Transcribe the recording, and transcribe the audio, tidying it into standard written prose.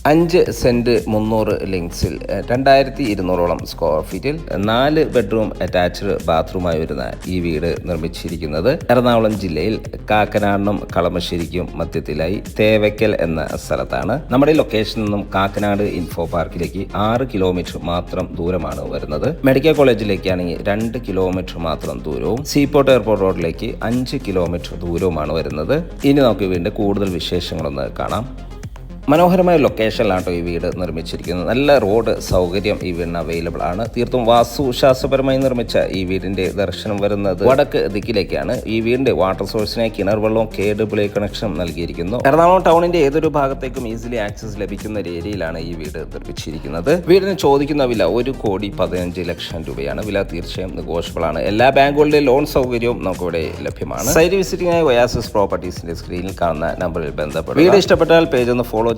5 cent 300 ലിങ്സിൽ 2200ഓളം square ഫീറ്റിൽ 4 bedroom attached ബാത്റൂമായി വരുന്ന ഈ വീട് നിർമ്മിച്ചിരിക്കുന്നത് എറണാകുളം ജില്ലയിൽ കാക്കനാടിനും കളമശ്ശേരിക്കും മധ്യത്തിലായി തേവയ്ക്കൽ എന്ന സ്ഥലത്താണ്. നമ്മുടെ ലൊക്കേഷനിൽ നിന്നും കാക്കനാട് ഇൻഫോ പാർക്കിലേക്ക് 6 കിലോമീറ്റർ മാത്രം ദൂരമാണ് വരുന്നത്. മെഡിക്കൽ കോളേജിലേക്കാണെങ്കിൽ 2 കിലോമീറ്റർ മാത്രം ദൂരവും സീപോർട്ട് എയർപോർട്ട് റോഡിലേക്ക് 5 കിലോമീറ്റർ ദൂരവുമാണ് വരുന്നത്. ഇനി നമുക്ക് വീണ്ടും കൂടുതൽ വിശേഷങ്ങളൊന്ന് കാണാം. മനോഹരമായ ലൊക്കേഷനിലാണ് ഈ വീട് നിർമ്മിച്ചിരിക്കുന്നത്. നല്ല റോഡ് സൗകര്യം ഈ വീടിന് അവൈലബിൾ ആണ്. തീർത്തും വാസ്തുശാസ്ത്രപരമായി നിർമ്മിച്ച ഈ വീടിന്റെ ദർശനം വരുന്നത് വടക്ക് ദിക്കിലേക്കാണ്. ഈ വീടിന്റെ വാട്ടർ സോഴ്സിനായി കിണർ വെള്ളവും കേബിൾ കണക്ഷൻ നൽകിയിരിക്കുന്നു. എറണാകുളം ടൗണിന്റെ ഏതൊരു ഭാഗത്തേക്കും ഈസിലി ആക്സസ് ലഭിക്കുന്ന ഒരു ഏരിയയിലാണ് ഈ വീട് നിർമ്മിച്ചിരിക്കുന്നത്. വീടിന് ചോദിക്കുന്ന വില 1,15,00,000 രൂപയാണ്. വില തീർച്ചയായും നെഗോഷ്യബിൾ ആണ്. എല്ലാ ബാങ്കുകളുടെ ലോൺ സൗകര്യവും നമുക്കിവിടെ ലഭ്യമാണ്. സൈറ്റ് വിസിറ്റിംഗായി ഒയാസിസ് പ്രോപ്പർട്ടീസിന്റെ സ്ക്രീനിൽ കാണുന്ന നമ്പറിൽ ബന്ധപ്പെടുക. വീട് ഇഷ്ടപ്പെട്ടാൽ പേജ് ഒന്ന് ഫോളോ ചെയ്യാനും